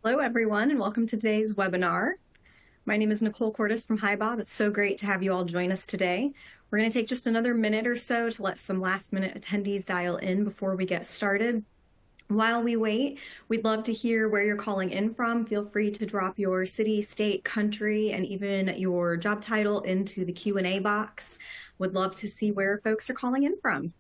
Hello, everyone, and welcome to today's webinar. My name is Nicole Cordes from HiBob. It's so great to have you all join us today. We're going to take just another minute or so to let some last-minute attendees dial in before we get started. While we wait, we'd love to hear where you're calling in from. Feel free to drop your city, state, country, and even your job title into the Q&A box. Would love to see where folks are calling in from.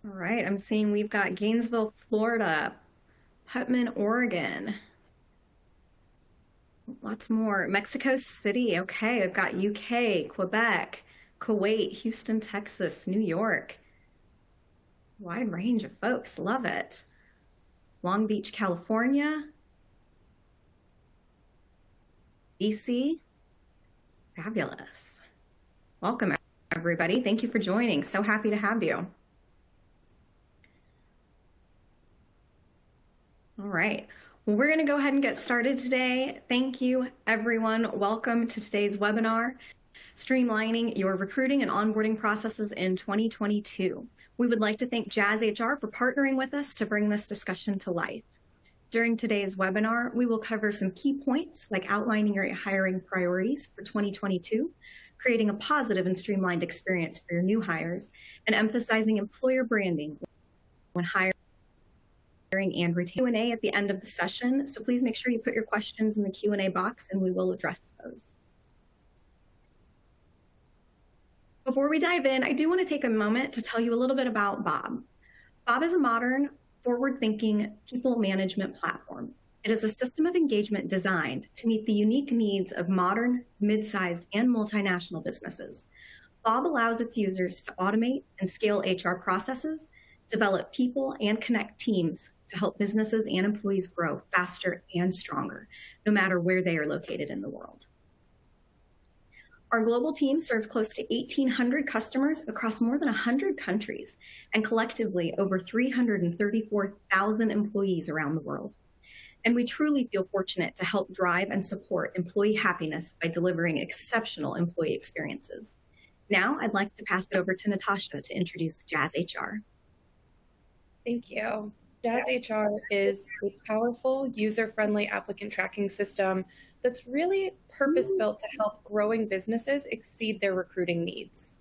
All right, I'm seeing we've got Gainesville, Florida, Putman, Oregon, lots more. Mexico City, okay, I've got UK, Quebec, Kuwait, Houston, Texas, New York. Wide range of folks, love it. Long Beach, California, DC, fabulous. Welcome, everybody. Thank you for joining. So happy to have you. All right, well, we're going to go ahead and get started today. Thank you, everyone. Welcome to today's webinar, Streamlining Your Recruiting and Onboarding Processes in 2022. We would like to thank JazzHR for partnering with us to bring this discussion to life. During today's webinar, we will cover some key points like outlining your hiring priorities for 2022, creating a positive and streamlined experience for your new hires, and emphasizing employer branding when hiring and retaining. Q&A at the end of the session, so please make sure you put your questions in the Q&A box and we will address those. Before we dive in, I do want to take a moment to tell you a little bit about Bob. Bob is a modern, forward-thinking people management platform. It is a system of engagement designed to meet the unique needs of modern, mid-sized, and multinational businesses. Bob allows its users to automate and scale HR processes, develop people, and connect teams to help businesses and employees grow faster and stronger, no matter where they are located in the world. Our global team serves close to 1,800 customers across more than 100 countries and collectively over 334,000 employees around the world. And we truly feel fortunate to help drive and support employee happiness by delivering exceptional employee experiences. Now, I'd like to pass it over to Natasha to introduce JazzHR. Thank you. JazzHR is a powerful, user-friendly applicant tracking system that's really purpose-built to help growing businesses exceed their recruiting needs.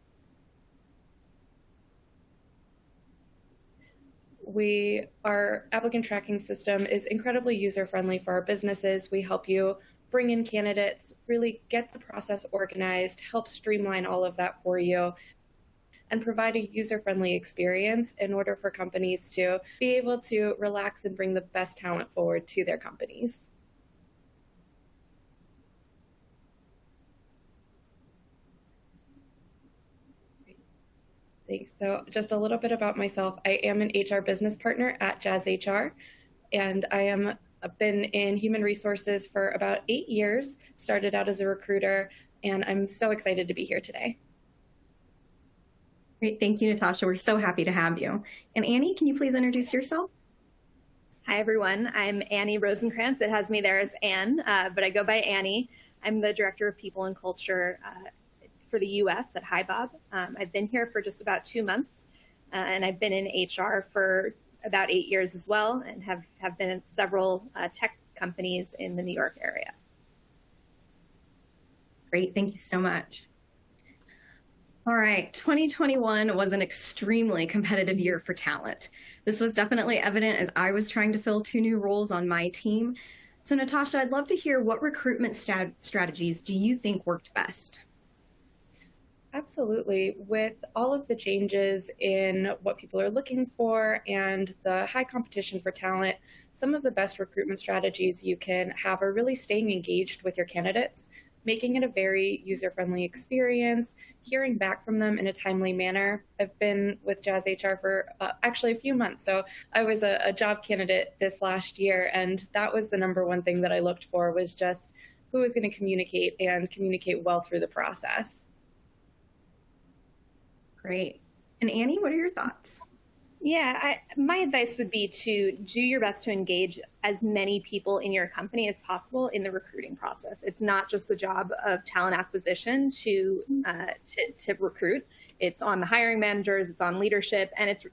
Our applicant tracking system is incredibly user-friendly for our businesses. We help you bring in candidates, really get the process organized, help streamline all of that for you, and provide a user-friendly experience in order for companies to be able to relax and bring the best talent forward to their companies. Thanks. So just a little bit about myself. I am an HR business partner at JazzHR, and I've been in human resources for about 8 years, started out as a recruiter, and I'm so excited to be here today. Great, thank you, Natasha. We're so happy to have you. And Annie, can you please introduce yourself? Hi, everyone. I'm Annie Rosenkrantz. It has me there as Ann, but I go by Annie. I'm the Director of People and Culture for the U.S. at HiBob. I've been here for just about 2 months, and I've been in HR for about 8 years as well, and have been in several tech companies in the New York area. Great, thank you so much. All right, 2021 was an extremely competitive year for talent. This was definitely evident as I was trying to fill 2 new roles on my team. So Natasha, I'd love to hear what recruitment strategies do you think worked best? Absolutely. With all of the changes in what people are looking for and the high competition for talent, some of the best recruitment strategies you can have are really staying engaged with your candidates, making it a very user-friendly experience, hearing back from them in a timely manner. I've been with JazzHR for actually a few months, so I was a job candidate this last year, and that was the #1 thing that I looked for, was just who was going to communicate and communicate well through the process. Great. And Annie, what are your thoughts? Yeah, my advice would be to do your best to engage as many people in your company as possible in the recruiting process. It's not just the job of talent acquisition to recruit. It's on the hiring managers, it's on leadership, and it's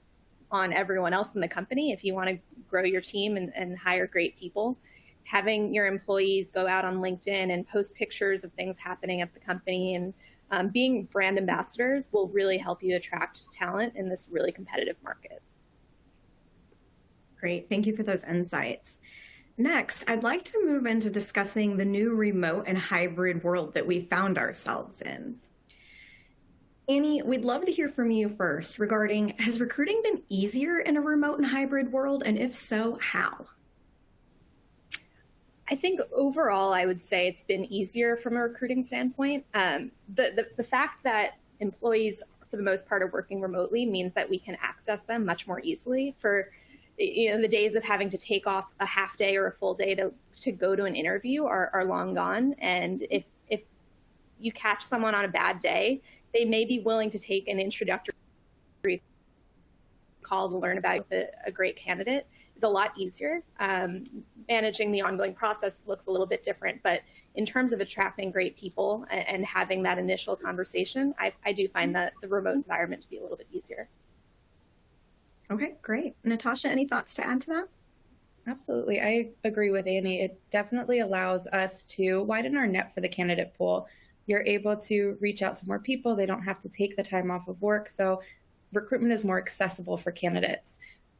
on everyone else in the company. If you want to grow your team and hire great people, having your employees go out on LinkedIn and post pictures of things happening at the company and being brand ambassadors will really help you attract talent in this really competitive market. Great, thank you for those insights. Next, I'd like to move into discussing the new remote and hybrid world that we found ourselves in. Annie, we'd love to hear from you first regarding, has recruiting been easier in a remote and hybrid world? And if so, how? I think overall, I would say it's been easier from a recruiting standpoint. The fact that employees, for the most part, are working remotely means that we can access them much more easily. For the days of having to take off a half day or a full day to go to an interview are long gone. And if you catch someone on a bad day, they may be willing to take an introductory call to learn about a great candidate. Is a lot easier. Managing the ongoing process looks a little bit different, but in terms of attracting great people and having that initial conversation, I do find that the remote environment to be a little bit easier. Okay, great. Natasha, any thoughts to add to that? Absolutely. I agree with Annie. It definitely allows us to widen our net for the candidate pool. You're able to reach out to more people. They don't have to take the time off of work. So recruitment is more accessible for candidates.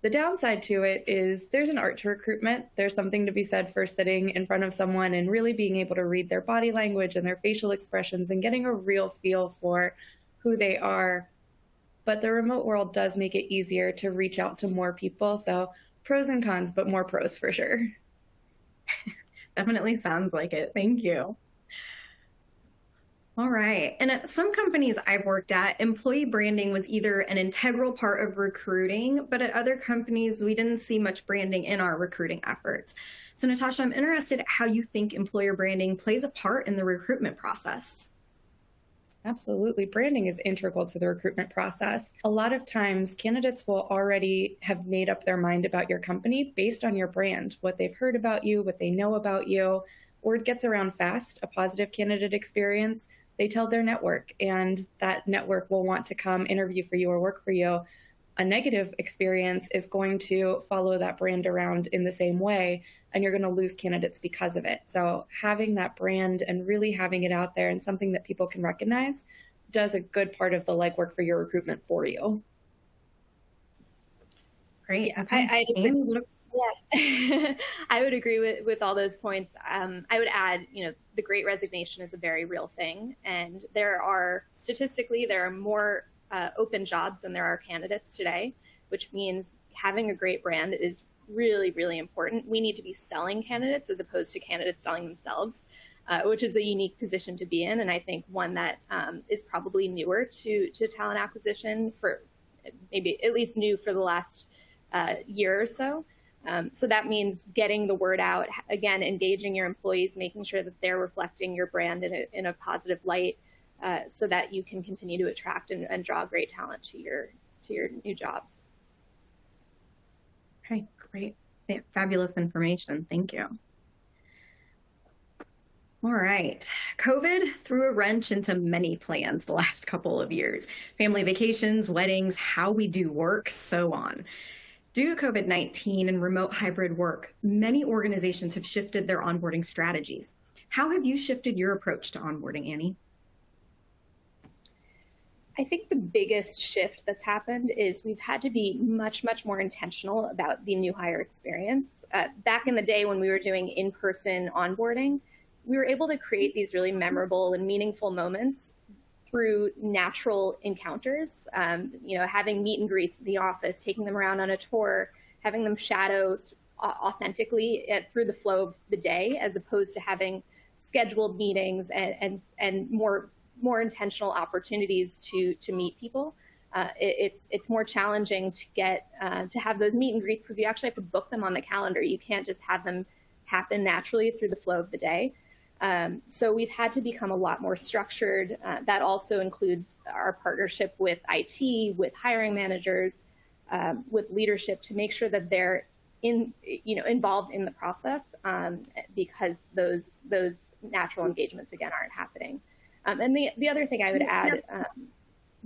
The downside to it is there's an art to recruitment. There's something to be said for sitting in front of someone and really being able to read their body language and their facial expressions and getting a real feel for who they are. But the remote world does make it easier to reach out to more people. So pros and cons, but more pros for sure. Definitely sounds like it. Thank you. All right. And at some companies I've worked at, employee branding was either an integral part of recruiting, but at other companies, we didn't see much branding in our recruiting efforts. So Natasha, I'm interested how you think employer branding plays a part in the recruitment process. Absolutely. Branding is integral to the recruitment process. A lot of times, candidates will already have made up their mind about your company based on your brand, what they've heard about you, what they know about you. Word gets around fast. A positive candidate experience, they tell their network, and that network will want to come interview for you or work for you. A negative experience is going to follow that brand around in the same way, and you're going to lose candidates because of it. So having that brand and really having it out there and something that people can recognize does a good part of the legwork for your recruitment for you. Great. I would agree with all those points. I would add, the Great Resignation is a very real thing, and statistically, there are more open jobs than there are candidates today, which means having a great brand is really, really important. We need to be selling candidates as opposed to candidates selling themselves, which is a unique position to be in, and I think one that is probably newer to talent acquisition, for maybe at least new for the last year or so. So that means getting the word out, again, engaging your employees, making sure that they're reflecting your brand in a positive light, so that you can continue to attract and draw great talent to your new jobs. Okay, great. Fabulous information. Thank you. All right. COVID threw a wrench into many plans the last couple of years. Family vacations, weddings, how we do work, so on. Due to COVID-19 and remote hybrid work, many organizations have shifted their onboarding strategies. How have you shifted your approach to onboarding, Annie? I think the biggest shift that's happened is we've had to be much, much more intentional about the new hire experience. Back in the day when we were doing in-person onboarding, we were able to create these really memorable and meaningful moments through natural encounters, having meet and greets in the office, taking them around on a tour, having them shadow authentically through the flow of the day, as opposed to having scheduled meetings and more intentional opportunities to meet people. It's more challenging to get to have those meet and greets because you actually have to book them on the calendar. You can't just have them happen naturally through the flow of the day. So we've had to become a lot more structured. That also includes our partnership with IT, with hiring managers, with leadership, to make sure that they're involved in the process, because those natural engagements, again, aren't happening. And the other thing I would add,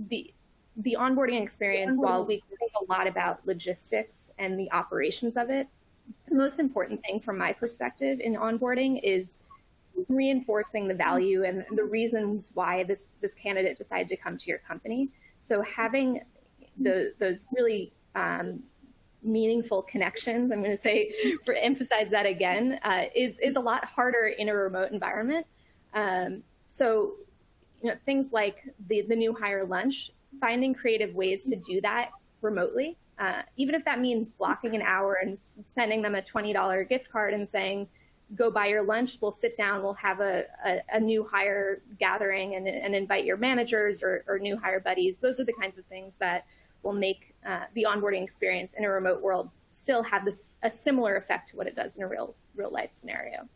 the onboarding experience, while we think a lot about logistics and the operations of it, the most important thing from my perspective in onboarding is reinforcing the value and the reasons why this candidate decided to come to your company. So having those really meaningful connections, I'm going to say, emphasize that again, is a lot harder in a remote environment. So, things like the new hire lunch, finding creative ways to do that remotely, even if that means blocking an hour and sending them a $20 gift card and saying, go buy your lunch, we'll sit down, we'll have a new hire gathering and invite your managers or new hire buddies. Those are the kinds of things that will make the onboarding experience in a remote world still have a similar effect to what it does in a real life scenario.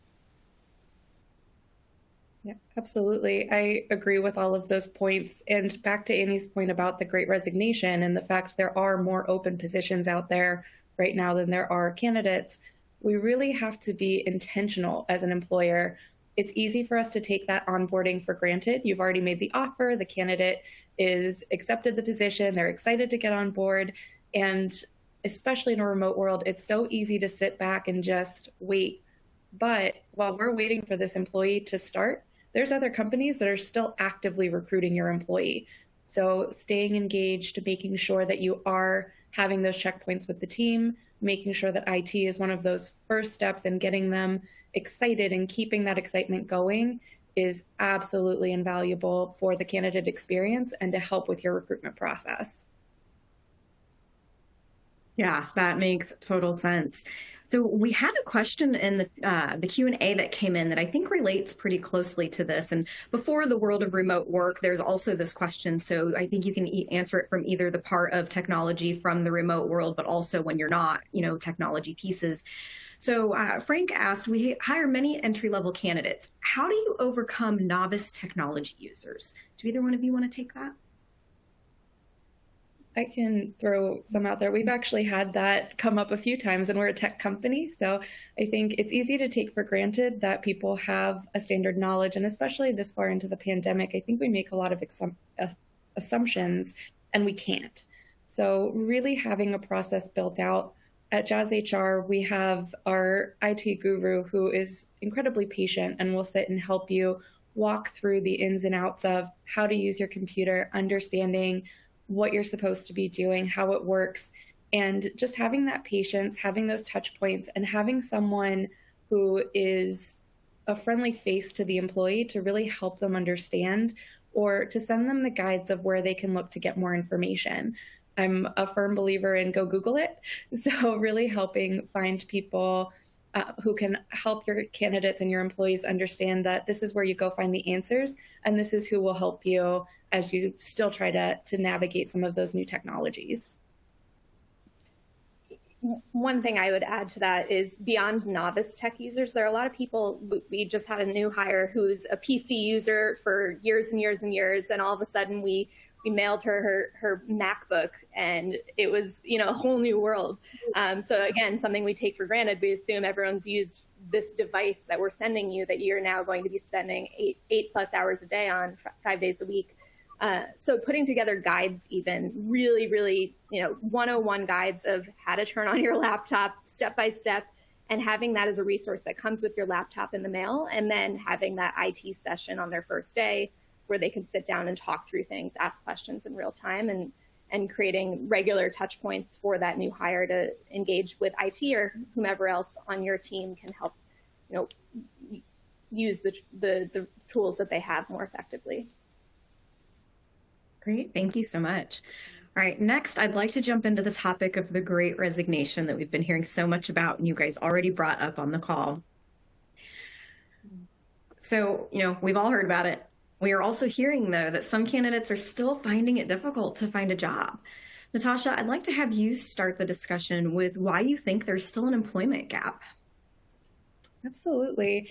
Yeah, absolutely. I agree with all of those points. And back to Annie's point about the Great Resignation and the fact there are more open positions out there right now than there are candidates, we really have to be intentional as an employer. It's easy for us to take that onboarding for granted. You've already made the offer, the candidate is accepted the position, they're excited to get on board. And especially in a remote world, it's so easy to sit back and just wait. But while we're waiting for this employee to start, there's other companies that are still actively recruiting your employee. So staying engaged, making sure that you are having those checkpoints with the team, making sure that IT is one of those first steps, and getting them excited and keeping that excitement going is absolutely invaluable for the candidate experience and to help with your recruitment process. Yeah, that makes total sense. So we had a question in the Q&A that came in that I think relates pretty closely to this. And before the world of remote work, there's also this question. So I think you can answer it from either the part of technology from the remote world, but also when you're not, technology pieces. So Frank asked, we hire many entry-level candidates. How do you overcome novice technology users? Do either one of you want to take that? I can throw some out there. We've actually had that come up a few times, and we're a tech company. So I think it's easy to take for granted that people have a standard knowledge. And especially this far into the pandemic, I think we make a lot of assumptions, and we can't. So really having a process built out. At JazzHR, we have our IT guru who is incredibly patient and will sit and help you walk through the ins and outs of how to use your computer, understanding what you're supposed to be doing, how it works, and just having that patience, having those touch points, and having someone who is a friendly face to the employee to really help them understand, or to send them the guides of where they can look to get more information. I'm a firm believer in go Google it. So really helping find people who can help your candidates and your employees understand that this is where you go find the answers, and this is who will help you as you still try to navigate some of those new technologies. One thing I would add to that is, beyond novice tech users, there are a lot of people. We just had a new hire who's a PC user for years and years and years, and all of a sudden we mailed her MacBook, and it was, a whole new world. So again, something we take for granted. We assume everyone's used this device that we're sending you that you're now going to be spending eight plus hours a day on 5 days a week. So putting together guides, even really, 101 guides of how to turn on your laptop step by step, and having that as a resource that comes with your laptop in the mail, and then having that IT session on their first day where they can sit down and talk through things, ask questions in real time, and creating regular touch points for that new hire to engage with IT or whomever else on your team can help, use the tools that they have more effectively. Great, thank you so much. All right, next, I'd like to jump into the topic of the Great Resignation that we've been hearing so much about, and you guys already brought up on the call. So, we've all heard about it. We are also hearing, though, that some candidates are still finding it difficult to find a job. Natasha, I'd like to have you start the discussion with why you think there's still an employment gap. Absolutely.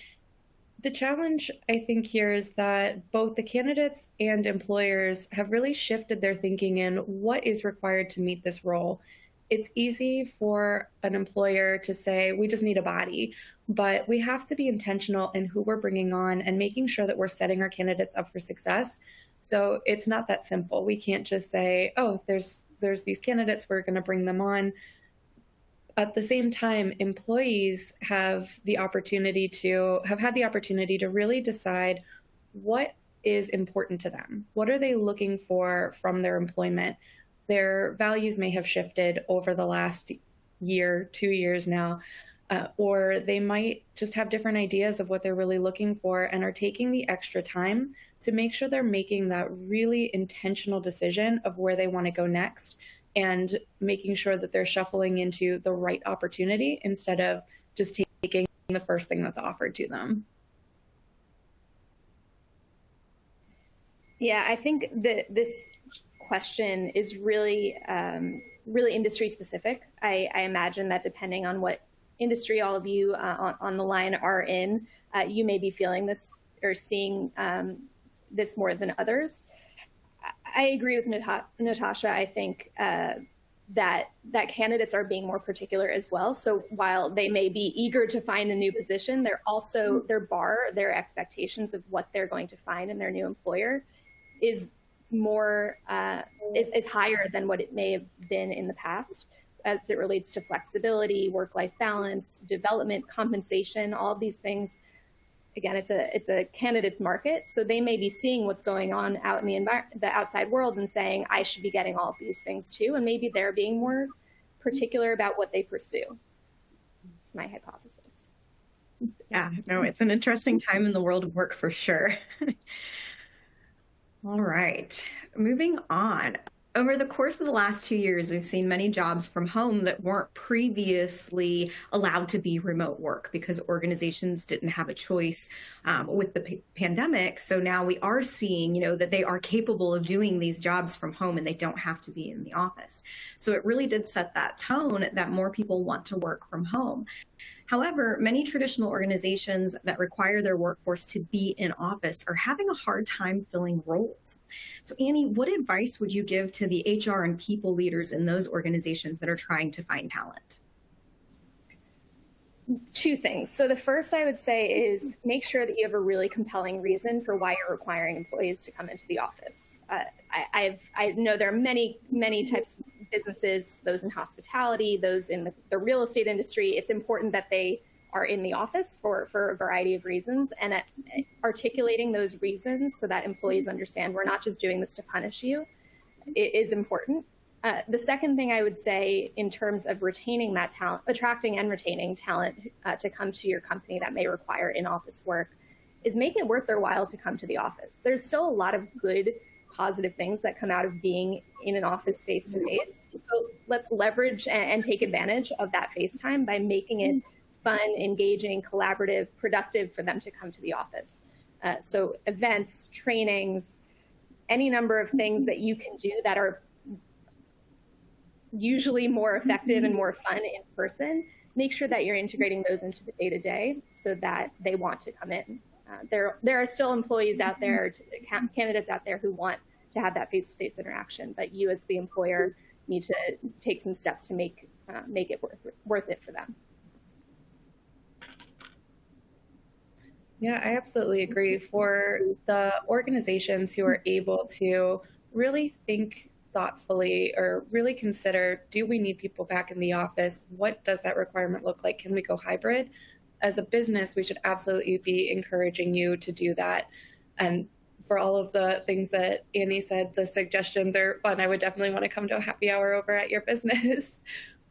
The challenge, I think, here is that both the candidates and employers have really shifted their thinking in what is required to meet this role. It's easy for an employer to say, we just need a body, but we have to be intentional in who we're bringing on and making sure that we're setting our candidates up for success. So it's not that simple. We can't just say, oh, there's these candidates, we're going to bring them on. At the same time, employees have had the opportunity to really decide what is important to them. What are they looking for from their employment? Their values may have shifted over the last year, 2 years now, or they might just have different ideas of what they're really looking for and are taking the extra time to make sure they're making that really intentional decision of where they want to go next, and making sure that they're shuffling into the right opportunity instead of just taking the first thing that's offered to them. Yeah, I think that this question is really, really industry specific. I imagine that depending on what industry all of you on the line are in, you may be feeling this or seeing this more than others. I agree with Natasha. I think that candidates are being more particular as well. So while they may be eager to find a new position, they're also their expectations of what they're going to find in their new employer is more is higher than what it may have been in the past, as it relates to flexibility, work-life balance, development, compensation, all of these things. Again, it's a candidate's market, so they may be seeing what's going on out in the outside world and saying, I should be getting all of these things too, and maybe they're being more particular about what they pursue. It's my hypothesis. Yeah, no, it's an interesting time in the world of work for sure. All right, moving on. Over the course of the last 2 years, we've seen many jobs from home that weren't previously allowed to be remote work because organizations didn't have a choice with the pandemic. So now we are seeing, that they are capable of doing these jobs from home and they don't have to be in the office. So it really did set that tone that more people want to work from home. However, many traditional organizations that require their workforce to be in office are having a hard time filling roles. So Annie, what advice would you give to the HR and people leaders in those organizations that are trying to find talent? Two things. So the first I would say is make sure that you have a really compelling reason for why you're requiring employees to come into the office. I know there are many types of businesses, those in hospitality, those in the real estate industry. It's important that they are in the office for a variety of reasons, and articulating those reasons so that employees understand we're not just doing this to punish you is important. The second thing I would say in terms of retaining that talent, attracting and retaining talent to come to your company that may require in-office work, is make it worth their while to come to the office. There's still a lot of good, positive things that come out of being in an office face-to-face. So let's leverage and take advantage of that face time by making it fun, engaging, collaborative, productive for them to come to the office. So events, trainings, any number of things that you can do that are usually more effective and more fun in person, make sure that you're integrating those into the day-to-day so that they want to come in. There are still employees out there, candidates out there who want to have that face-to-face interaction, but you as the employer need to take some steps to make it worth it for them. Yeah, I absolutely agree. For the organizations who are able to really think thoughtfully or really consider, do we need people back in the office? What does that requirement look like? Can we go hybrid? As a business, we should absolutely be encouraging you to do that. And for all of the things that Annie said, the suggestions are fun. I would definitely want to come to a happy hour over at your business.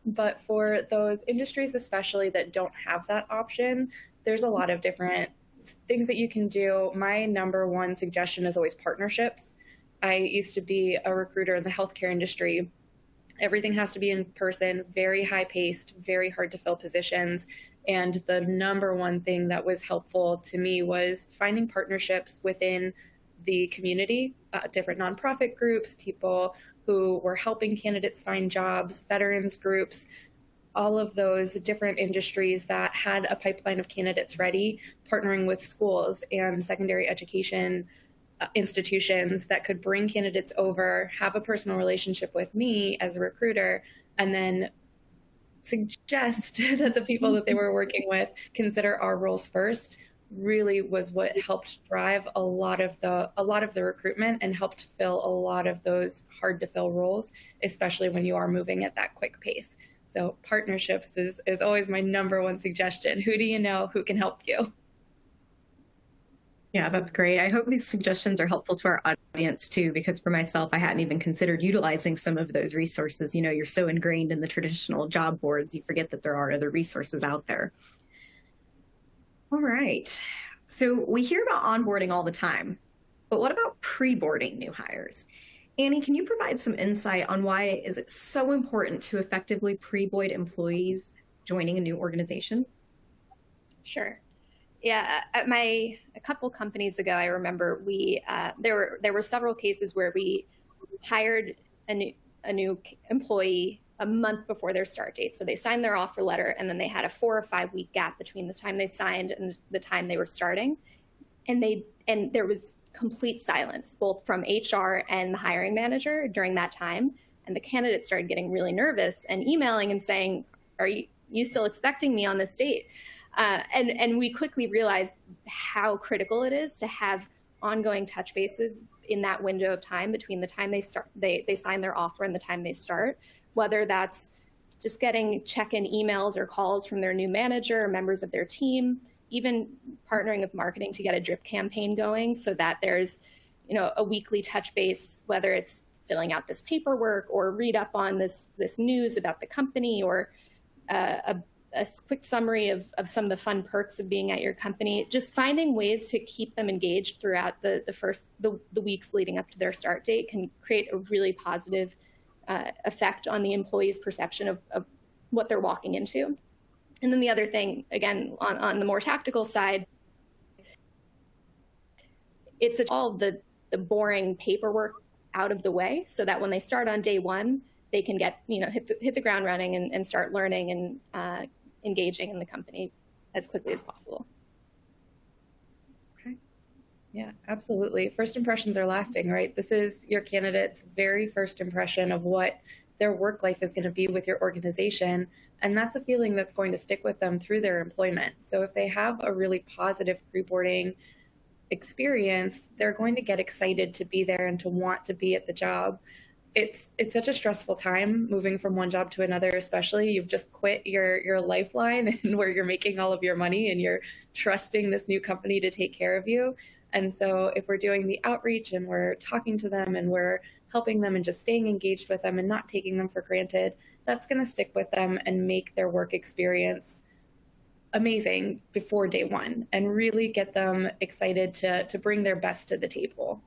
But for those industries, especially that don't have that option, there's a lot of different things that you can do. My number one suggestion is always partnerships. I used to be a recruiter in the healthcare industry. Everything has to be in person, very high paced, very hard to fill positions. And the number one thing that was helpful to me was finding partnerships within the community, different nonprofit groups, people who were helping candidates find jobs, veterans groups, all of those different industries that had a pipeline of candidates ready, partnering with schools and secondary education institutions that could bring candidates over, have a personal relationship with me as a recruiter, and then suggest that the people that they were working with consider our roles first, really was what helped drive a lot of the recruitment and helped fill a lot of those hard to fill roles, especially when you are moving at that quick pace. So partnerships is always my number one suggestion. Who do you know who can help you? Yeah, that's great. I hope these suggestions are helpful to our audience too, because for myself, I hadn't even considered utilizing some of those resources. You know, you're so ingrained in the traditional job boards, you forget that there are other resources out there. All right. So we hear about onboarding all the time, but what about pre-boarding new hires? Annie, can you provide some insight on why is it so important to effectively pre-board employees joining a new organization? Sure. Yeah, at a couple companies ago, I remember there were several cases where we hired a new employee a month before their start date. So they signed their offer letter, and then they had a 4 or 5 week gap between the time they signed and the time they were starting, and there was complete silence, both from HR and the hiring manager during that time. And the candidates started getting really nervous and emailing and saying, "Are you still expecting me on this date?" And we quickly realized how critical it is to have ongoing touch bases in that window of time between the time they sign their offer and the time they start, whether that's just getting check-in emails or calls from their new manager or members of their team, even partnering with marketing to get a drip campaign going so that there's, a weekly touch base, whether it's filling out this paperwork or read up on this news about the company, or a quick summary of some of the fun perks of being at your company. Just finding ways to keep them engaged throughout the weeks leading up to their start date can create a really positive effect on the employee's perception of what they're walking into. And then the other thing, again, on the more tactical side, it's all the boring paperwork out of the way so that when they start on day one, they can get, hit the ground running and start learning and engaging in the company as quickly as possible. Okay. Yeah, absolutely. First impressions are lasting, right? This is your candidate's very first impression of what their work life is going to be with your organization. And that's a feeling that's going to stick with them through their employment. So if they have a really positive pre-boarding experience, they're going to get excited to be there and to want to be at the job. It's such a stressful time moving from one job to another, especially you've just quit your lifeline and where you're making all of your money and you're trusting this new company to take care of you. And so if we're doing the outreach and we're talking to them and we're helping them and just staying engaged with them and not taking them for granted, that's going to stick with them and make their work experience amazing before day one and really get them excited to bring their best to the table.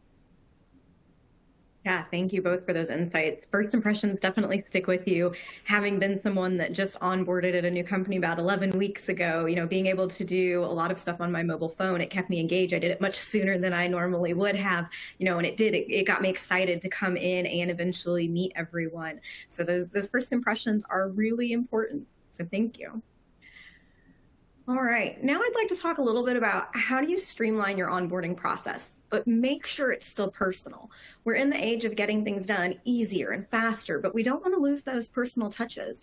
Yeah, thank you both for those insights. First impressions definitely stick with you. Having been someone that just onboarded at a new company about 11 weeks ago, being able to do a lot of stuff on my mobile phone, it kept me engaged. I did it much sooner than I normally would have, and it got me excited to come in and eventually meet everyone. So those first impressions are really important. So thank you. All right, now I'd like to talk a little bit about how do you streamline your onboarding process, but make sure it's still personal. We're in the age of getting things done easier and faster, but we don't want to lose those personal touches.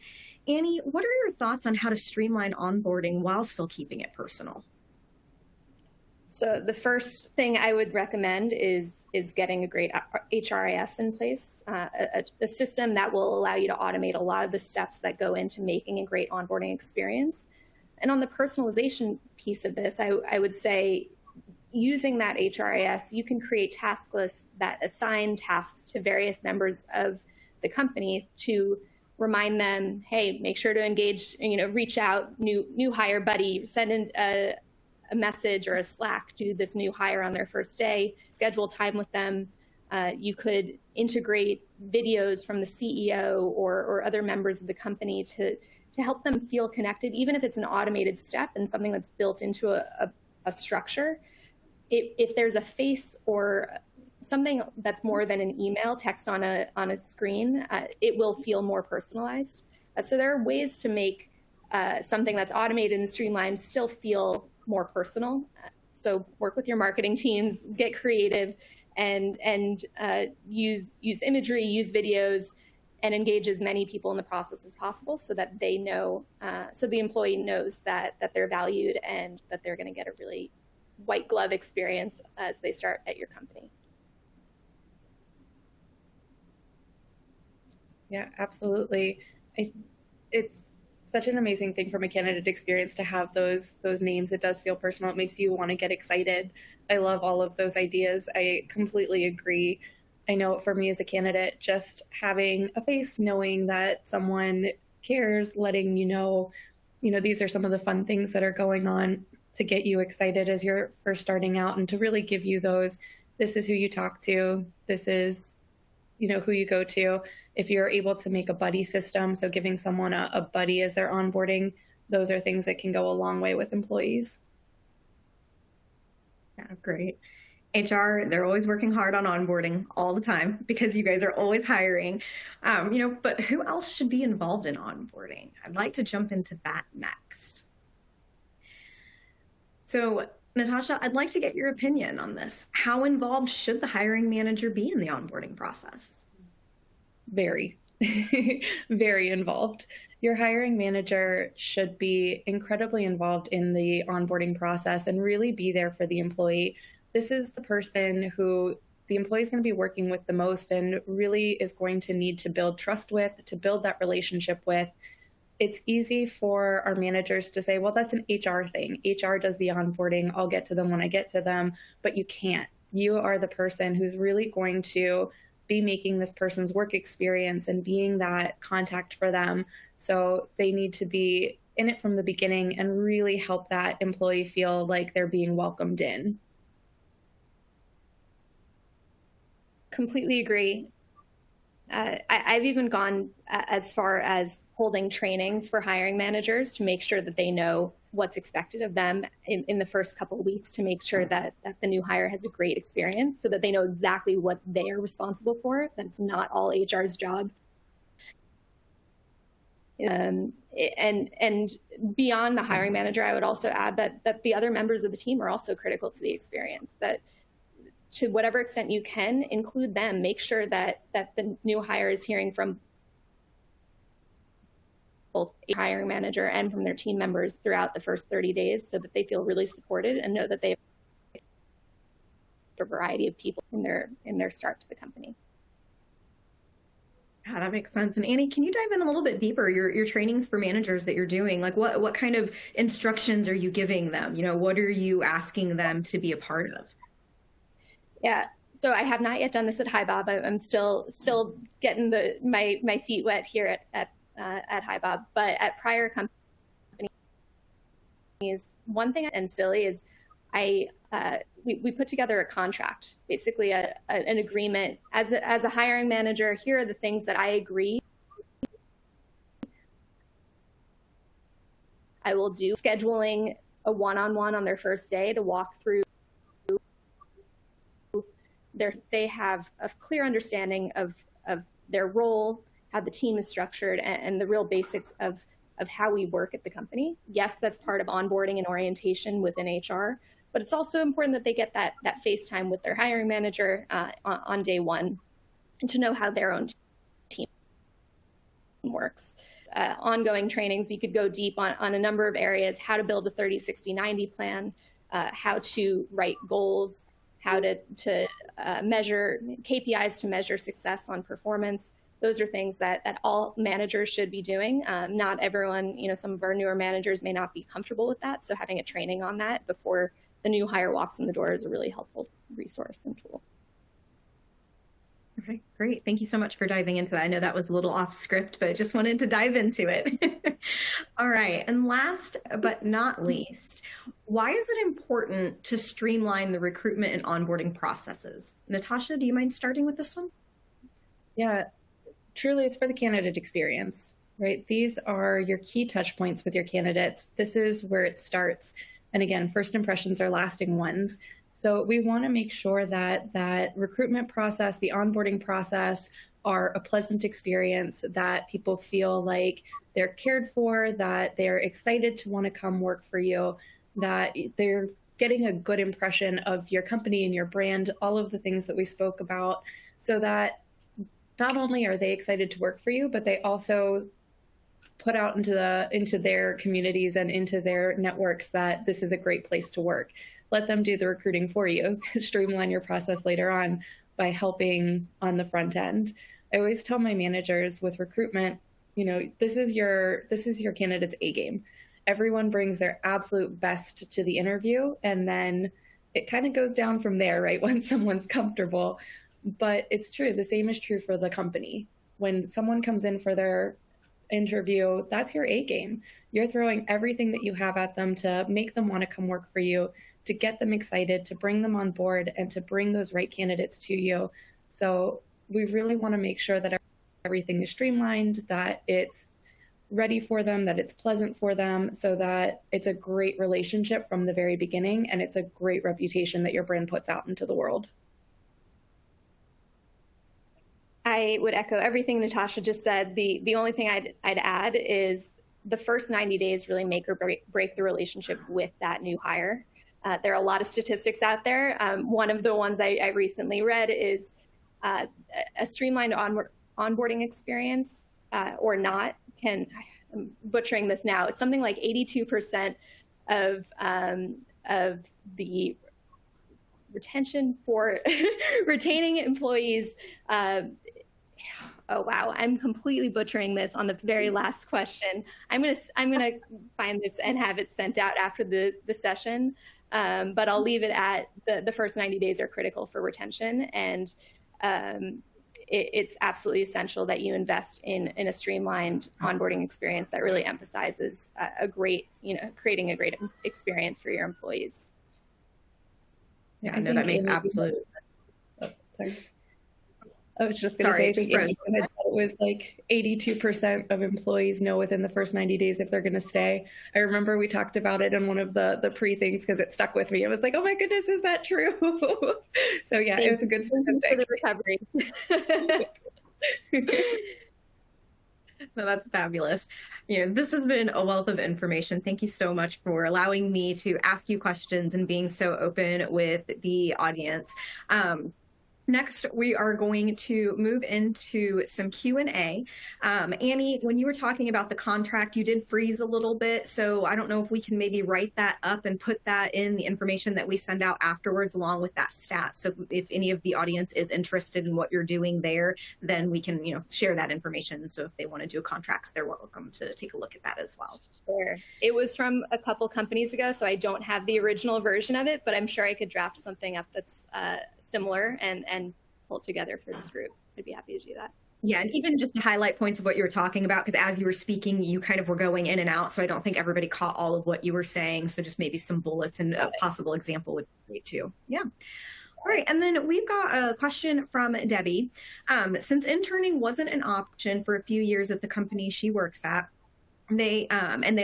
Annie, what are your thoughts on how to streamline onboarding while still keeping it personal? So the first thing I would recommend is getting a great HRIS in place, a system that will allow you to automate a lot of the steps that go into making a great onboarding experience. And on the personalization piece of this, I would say using that HRIS, you can create task lists that assign tasks to various members of the company to remind them, hey, make sure to engage, reach out, new hire buddy, send in a message or a Slack to this new hire on their first day, schedule time with them. You could integrate videos from the CEO or other members of the company to help them feel connected, even if it's an automated step and something that's built into a structure. If there's a face or something that's more than an email, text on a screen, it will feel more personalized. So there are ways to make something that's automated and streamlined still feel more personal. So work with your marketing teams, get creative, and use imagery, use videos, and engage as many people in the process as possible so that they know, so the employee knows that they're valued and that they're going to get a really white glove experience as they start at your company. Yeah, absolutely. It's such an amazing thing from a candidate experience to have those names. It does feel personal. It makes you want to get excited. I love all of those ideas. I completely agree. I know for me as a candidate, just having a face, knowing that someone cares, letting you know, these are some of the fun things that are going on to get you excited as you're first starting out, and to really give you those, this is who you talk to, this is, who you go to. If you're able to make a buddy system, so giving someone a buddy as they're onboarding, those are things that can go a long way with employees. Yeah, great. HR, they're always working hard on onboarding all the time because you guys are always hiring, but who else should be involved in onboarding? I'd like to jump into that next. So Natasha, I'd like to get your opinion on this. How involved should the hiring manager be in the onboarding process? Very, very involved. Your hiring manager should be incredibly involved in the onboarding process and really be there for the employee. This is the person who the employee is going to be working with the most and really is going to need to build trust with, to build that relationship with. It's easy for our managers to say, well, that's an HR thing. HR does the onboarding. I'll get to them when I get to them. But you can't. You are the person who's really going to be making this person's work experience and being that contact for them. So they need to be in it from the beginning and really help that employee feel like they're being welcomed in. Completely agree. I've even gone as far as holding trainings for hiring managers to make sure that they know what's expected of them in the first couple of weeks, to make sure that the new hire has a great experience so that they know exactly what they are responsible for. That's not all HR's job. And beyond the hiring manager, I would also add that the other members of the team are also critical to the experience. That to whatever extent you can, include them. Make sure that the new hire is hearing from both a hiring manager and from their team members throughout the first 30 days so that they feel really supported and know that they have a variety of people in their start to the company. Yeah, that makes sense. And Annie, can you dive in a little bit deeper? Your trainings for managers that you're doing, like what kind of instructions are you giving them? What are you asking them to be a part of? Yeah, so I have not yet done this at HiBob. I'm still getting my feet wet here at HiBob. But at prior companies, one thing and silly is we put together a contract, basically an agreement as a hiring manager. Here are the things that I agree I will do. Scheduling a one-on-one on their first day to walk through. They have a clear understanding of their role, how the team is structured, and the real basics of how we work at the company. Yes, that's part of onboarding and orientation within HR, but it's also important that they get that face time with their hiring manager on day one, and to know how their own team works. Ongoing trainings, you could go deep on a number of areas: how to build a 30, 60, 90 plan, how to write goals, how to measure KPIs to measure success on performance. Those are things that all managers should be doing. Not everyone, some of our newer managers may not be comfortable with that. So having a training on that before the new hire walks in the door is a really helpful resource and tool. Okay, great. Thank you so much for diving into that. I know that was a little off script, but I just wanted to dive into it. All right. And last but not least, why is it important to streamline the recruitment and onboarding processes? Natasha, do you mind starting with this one? Yeah, truly, it's for the candidate experience, right? These are your key touch points with your candidates. This is where it starts. And again, first impressions are lasting ones. So we want to make sure that that recruitment process, the onboarding process, are a pleasant experience, that people feel like they're cared for, that they're excited to want to come work for you, that they're getting a good impression of your company and your brand, all of the things that we spoke about, so that not only are they excited to work for you, but they also put out into their communities and into their networks that this is a great place to work. Let them do the recruiting for you. Streamline your process later on by helping on the front end. I always tell my managers with recruitment, this is your candidate's A game. Everyone brings their absolute best to the interview, and then it kind of goes down from there, right? Once someone's comfortable. But it's true. The same is true for the company. When someone comes in for their interview, that's your A game. You're throwing everything that you have at them to make them want to come work for you, to get them excited, to bring them on board, and to bring those right candidates to you. So we really want to make sure that everything is streamlined, that it's ready for them, that it's pleasant for them, so that it's a great relationship from the very beginning, and it's a great reputation that your brand puts out into the world. I would echo everything Natasha just said. The only thing I'd add is the first 90 days really make or break the relationship with that new hire. There are a lot of statistics out there. One of the ones I recently read is a streamlined onboarding experience or not I'm butchering this now. It's something like 82% of the retention for retaining employees. Oh wow, I'm completely butchering this on the very last question. I'm gonna find this and have it sent out after the session. But I'll leave it at the first 90 days are critical for retention, and it's absolutely essential that you invest in a streamlined onboarding experience that really emphasizes creating a great experience for your employees. Yeah, I know that makes absolute sense. Sorry. I was just going to say, I think it was like 82% of employees know within the first 90 days if they're going to stay. I remember we talked about it in one of the pre-things because it stuck with me. I was like, oh my goodness, is that true? So yeah, it was a good statistic. For the recovery. No, that's fabulous. This has been a wealth of information. Thank you so much for allowing me to ask you questions and being so open with the audience. Next, we are going to move into some Q&A. Annie, when you were talking about the contract, you did freeze a little bit. So I don't know if we can maybe write that up and put that in the information that we send out afterwards along with that stat. So if any of the audience is interested in what you're doing there, then we can share that information. So if they want to do contracts, they're welcome to take a look at that as well. Sure. It was from a couple companies ago, so I don't have the original version of it, but I'm sure I could draft something up that's similar and pull together for this group. I'd be happy to do that. Yeah, and even just to highlight points of what you were talking about, because as you were speaking, you kind of were going in and out, so I don't think everybody caught all of what you were saying. So just maybe some bullets and a possible example would be great too. Yeah. All right, and then we've got a question from Debbie. Since interning wasn't an option for a few years at the company she works at, they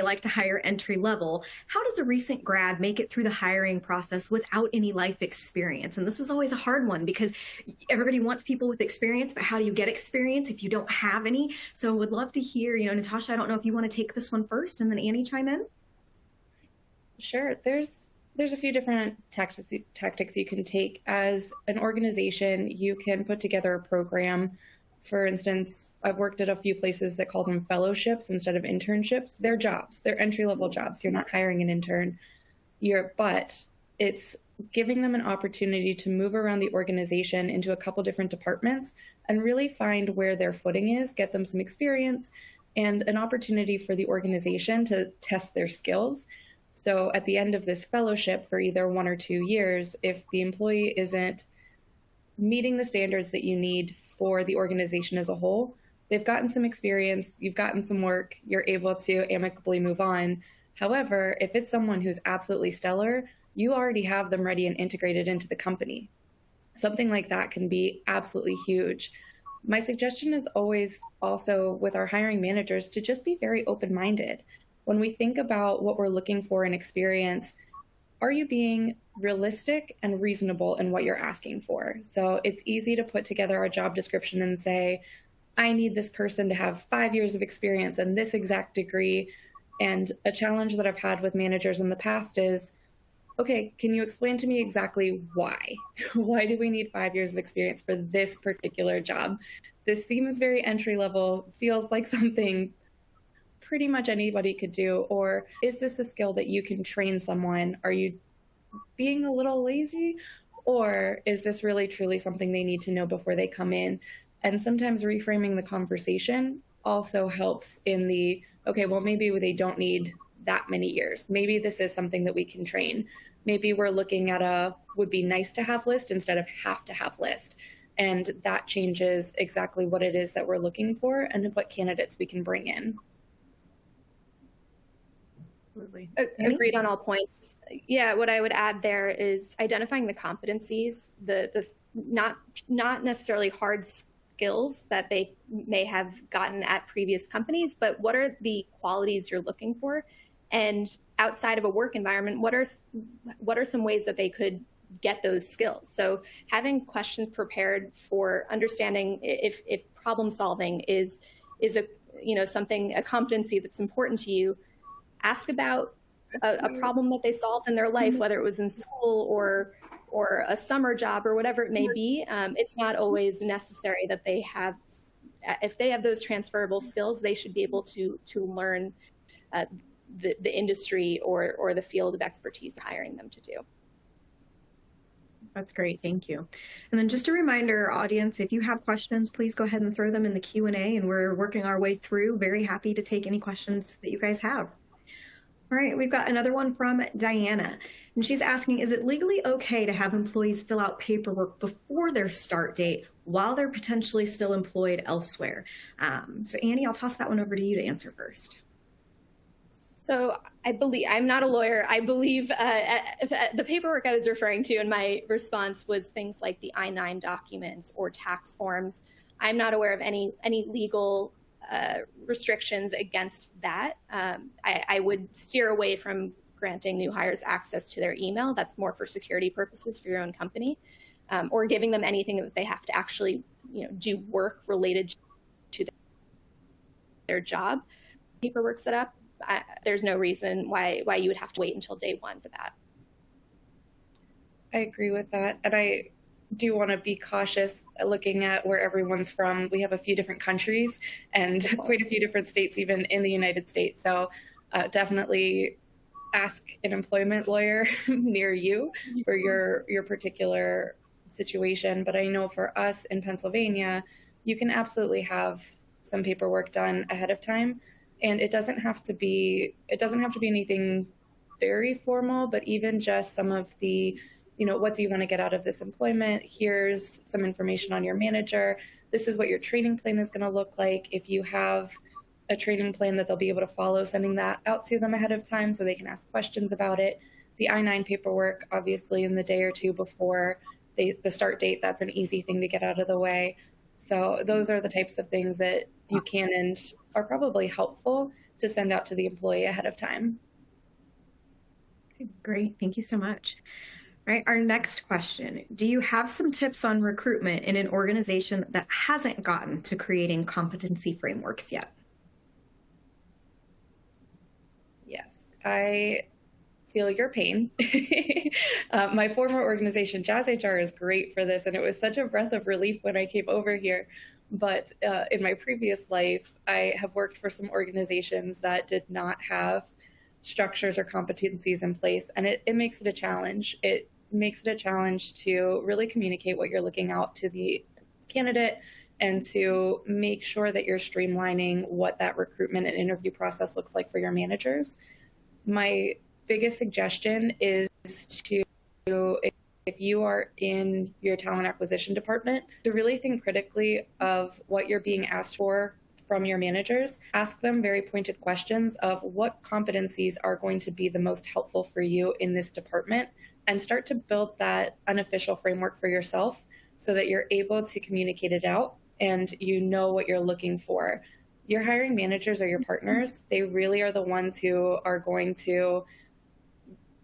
like to hire entry level. How does a recent grad make it through the hiring process without any life experience? And this is always a hard one because everybody wants people with experience, but how do you get experience if you don't have any? So would love to hear, Natasha, I don't know if you want to take this one first and then Annie chime in. Sure. There's a few different tactics you can take. As an organization, you can put together a program. For instance, I've worked at a few places that call them fellowships instead of internships. They're jobs. They're entry-level jobs. You're not hiring an intern. But it's giving them an opportunity to move around the organization into a couple different departments and really find where their footing is, get them some experience, and an opportunity for the organization to test their skills. So at the end of this fellowship for either 1 or 2 years, if the employee isn't meeting the standards that you need for the organization as a whole, they've gotten some experience, you've gotten some work, you're able to amicably move on. However, if it's someone who's absolutely stellar, you already have them ready and integrated into the company. Something like that can be absolutely huge. My suggestion is always also with our hiring managers to just be very open-minded. When we think about what we're looking for in experience, are you being realistic and reasonable in what you're asking for? So it's easy to put together a job description and say, I need this person to have 5 years of experience and this exact degree. And a challenge that I've had with managers in the past is, okay, can you explain to me exactly why? Why do we need 5 years of experience for this particular job? This seems very entry level, feels like something pretty much anybody could do. Or is this a skill that you can train someone? Are you being a little lazy? Or is this really truly something they need to know before they come in? And sometimes reframing the conversation also helps in the, okay, well, maybe they don't need that many years. Maybe this is something that we can train. Maybe we're looking at a would be nice to have list instead of have to have list. And that changes exactly what it is that we're looking for and what candidates we can bring in. Absolutely. Agreed on all points. Yeah, what I would add there is identifying the competencies, the not necessarily hard skills that they may have gotten at previous companies, but what are the qualities you're looking for? And outside of a work environment, what are some ways that they could get those skills? So having questions prepared for understanding if problem solving is a a competency that's important to you. Ask about a problem that they solved in their life, whether it was in school or a summer job or whatever it may be. It's not always necessary that they have, if they have those transferable skills, they should be able to learn the industry or the field of expertise hiring them to do. That's great. Thank you. And then just a reminder, audience, if you have questions, please go ahead and throw them in the Q&A, and we're working our way through. Very happy to take any questions that you guys have. All right, we've got another one from Diana, and she's asking, is it legally okay to have employees fill out paperwork before their start date while they're potentially still employed elsewhere? So Annie, I'll toss that one over to you to answer first. So I believe, I'm not a lawyer, I believe the paperwork I was referring to in my response was things like the I-9 documents or tax forms. I'm not aware of any legal restrictions against that. I would steer away from granting new hires access to their email. That's more for security purposes for your own company, or giving them anything that they have to actually do work related to their job. Paperwork set up. There's no reason why you would have to wait until day one for that. I agree with that. And I do want to be cautious looking at where everyone's from. We have a few different countries and quite a few different states, even in the United States. So definitely ask an employment lawyer near you for your particular situation. But I know for us in Pennsylvania, you can absolutely have some paperwork done ahead of time. And it doesn't have to be anything very formal, but even just some of the, what do you want to get out of this employment? Here's some information on your manager. This is what your training plan is going to look like. If you have a training plan that they'll be able to follow, sending that out to them ahead of time so they can ask questions about it. The I-9 paperwork, obviously in the day or two before the start date, that's an easy thing to get out of the way. So those are the types of things that you can and are probably helpful to send out to the employee ahead of time. Okay, great. Thank you so much. All right, our next question. Do you have some tips on recruitment in an organization that hasn't gotten to creating competency frameworks yet? Yes, I feel your pain. My former organization, JazzHR, is great for this, and it was such a breath of relief when I came over here. But in my previous life, I have worked for some organizations that did not have structures or competencies in place, and it makes it a challenge. It makes it a challenge to really communicate what you're looking out to the candidate and to make sure that you're streamlining what that recruitment and interview process looks like for your managers. My biggest suggestion is to, if you are in your talent acquisition department, to really think critically of what you're being asked for from your managers. Ask them very pointed questions of what competencies are going to be the most helpful for you in this department, and start to build that unofficial framework for yourself so that you're able to communicate it out and you know what you're looking for. Your hiring managers are your partners. They really are the ones who are going to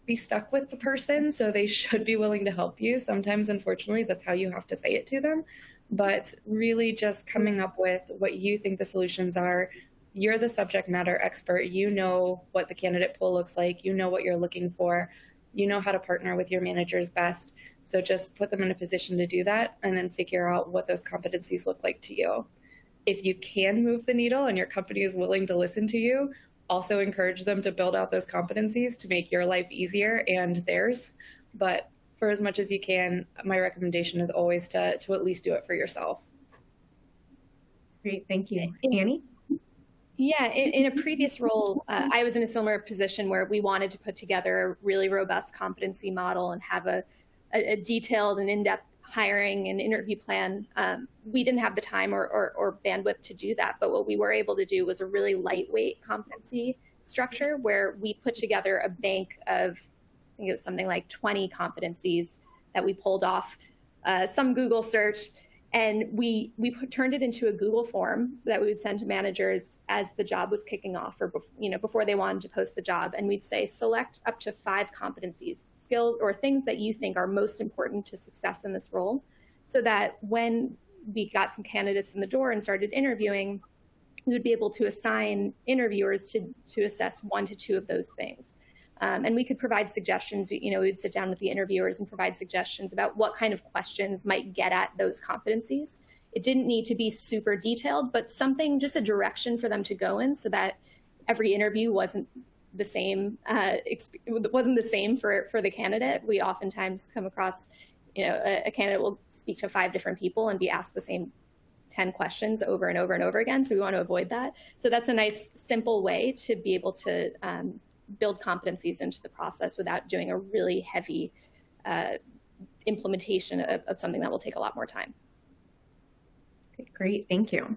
be stuck with the person, so they should be willing to help you. Sometimes, unfortunately, that's how you have to say it to them. But really just coming up with what you think the solutions are. You're the subject matter expert. You know what the candidate pool looks like. You know what you're looking for. You know how to partner with your managers best. So just put them in a position to do that and then figure out what those competencies look like to you. If you can move the needle and your company is willing to listen to you, also encourage them to build out those competencies to make your life easier and theirs. But for as much as you can, my recommendation is always to at least do it for yourself. Great, thank you. Annie? Yeah, in a previous role, I was in a similar position where we wanted to put together a really robust competency model and have a detailed and in-depth hiring and interview plan. We didn't have the time or bandwidth to do that, but what we were able to do was a really lightweight competency structure where we put together a bank of, I think it was something like 20 competencies that we pulled off some Google search. And we turned it into a Google form that we would send to managers as the job was kicking off or before they wanted to post the job. And we'd say, select up to 5 competencies, skills, or things that you think are most important to success in this role, so that when we got some candidates in the door and started interviewing, we would be able to assign interviewers to assess 1 to 2 of those things. And we could provide suggestions. We'd sit down with the interviewers and provide suggestions about what kind of questions might get at those competencies. It didn't need to be super detailed, but something, just a direction for them to go in, so that every interview wasn't the same. Wasn't the same for the candidate. We oftentimes come across, a candidate will speak to 5 different people and be asked the same 10 questions over and over and over again. So we want to avoid that. So that's a nice, simple way to be able to build competencies into the process without doing a really heavy implementation of something that will take a lot more time. Okay, great, thank you.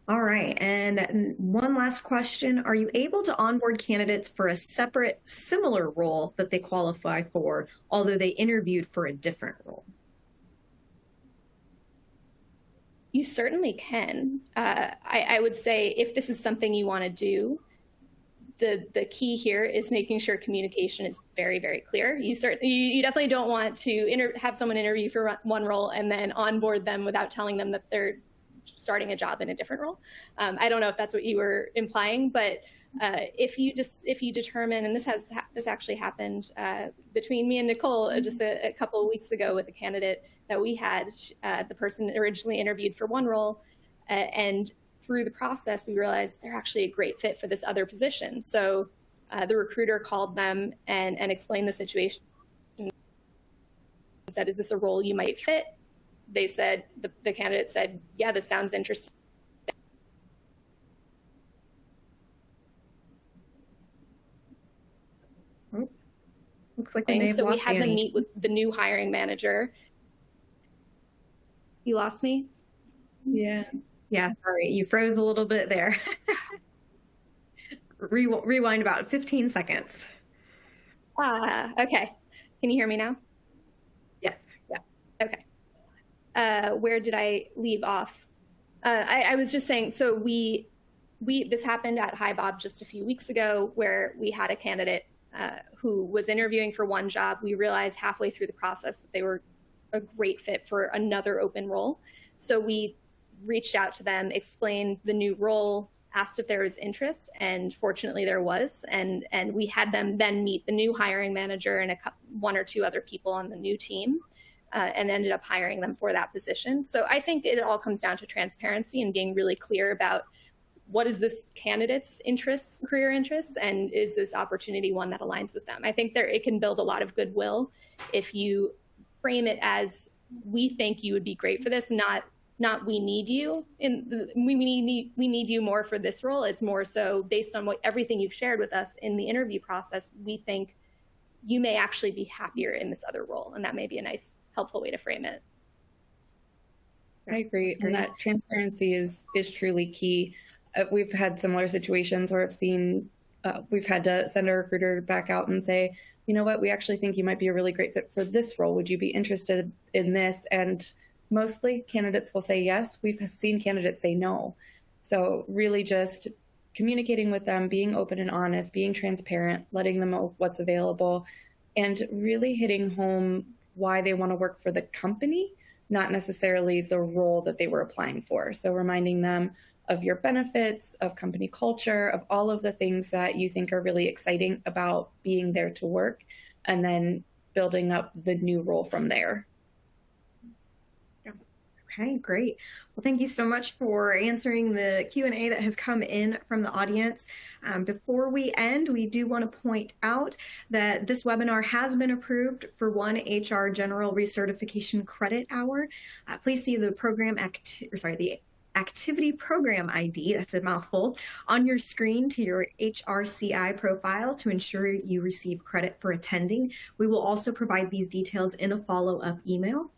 All right, and one last question. Are you able to onboard candidates for a separate, similar role that they qualify for, although they interviewed for a different role? You certainly can. I would say if this is something you want to do, the key here is making sure communication is very, very clear. You definitely don't want to have someone interview for one role and then onboard them without telling them that they're starting a job in a different role. I don't know if that's what you were implying, but if you determine, and this actually happened between me and Nicole just a couple of weeks ago with a candidate that we had. The person originally interviewed for one role, and through the process, we realized they're actually a great fit for this other position. So the recruiter called them and explained the situation. Said, "Is this a role you might fit?" They said, the candidate said, "Yeah, this sounds interesting." Oh, looks like we may have so we lost had Annie. them meet with the new hiring manager. You lost me? Yeah. Yeah, sorry, you froze a little bit there. Rewind about 15 seconds. Okay. Can you hear me now? Yes. Yeah. Okay. Where did I leave off? I was just saying, so this happened at HiBob just a few weeks ago, where we had a candidate who was interviewing for one job. We realized halfway through the process that they were a great fit for another open role. So we reached out to them, explained the new role, asked if there was interest, and fortunately there was. And we had them then meet the new hiring manager and 1 or 2 other people on the new team, and ended up hiring them for that position. So I think it all comes down to transparency and being really clear about what is this candidate's interests, career interests, and is this opportunity one that aligns with them? I think it can build a lot of goodwill if you frame it as, we think you would be great for this, not we need you we need you more for this role. It's more so based on everything you've shared with us in the interview process, we think you may actually be happier in this other role, and that may be a nice, helpful way to frame it. I agree, and that transparency is truly key. We've had similar situations where we've had to send a recruiter back out and say, you know what, we actually think you might be a really great fit for this role. Would you be interested in this? And mostly candidates will say yes. We've seen candidates say no. So really just communicating with them, being open and honest, being transparent, letting them know what's available. and really hitting home why they want to work for the company, not necessarily the role that they were applying for. So reminding them of your benefits, of company culture, of all of the things that you think are really exciting about being there to work, and then building up the new role from there. Okay, great. Well, thank you so much for answering the Q&A that has come in from the audience. Before we end, we do want to point out that this webinar has been approved for one HR General Recertification credit hour. Please see the the activity program ID, that's a mouthful, on your screen to your HRCI profile to ensure you receive credit for attending. We will also provide these details in a follow-up email.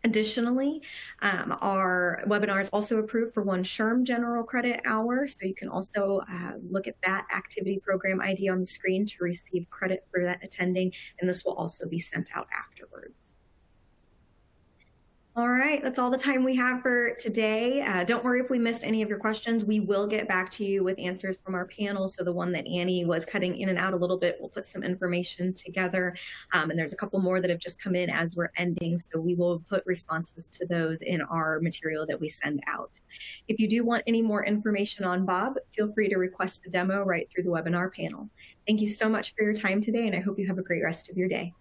Additionally, our webinar is also approved for one SHRM General Credit Hour, so you can also look at that activity program ID on the screen to receive credit for that attending, and this will also be sent out afterwards. All right, that's all the time we have for today. Don't worry if we missed any of your questions. We will get back to you with answers from our panel. So the one that Annie was cutting in and out a little bit, we'll put some information together. And there's a couple more that have just come in as we're ending. So we will put responses to those in our material that we send out. If you do want any more information on Bob, feel free to request a demo right through the webinar panel. Thank you so much for your time today, and I hope you have a great rest of your day.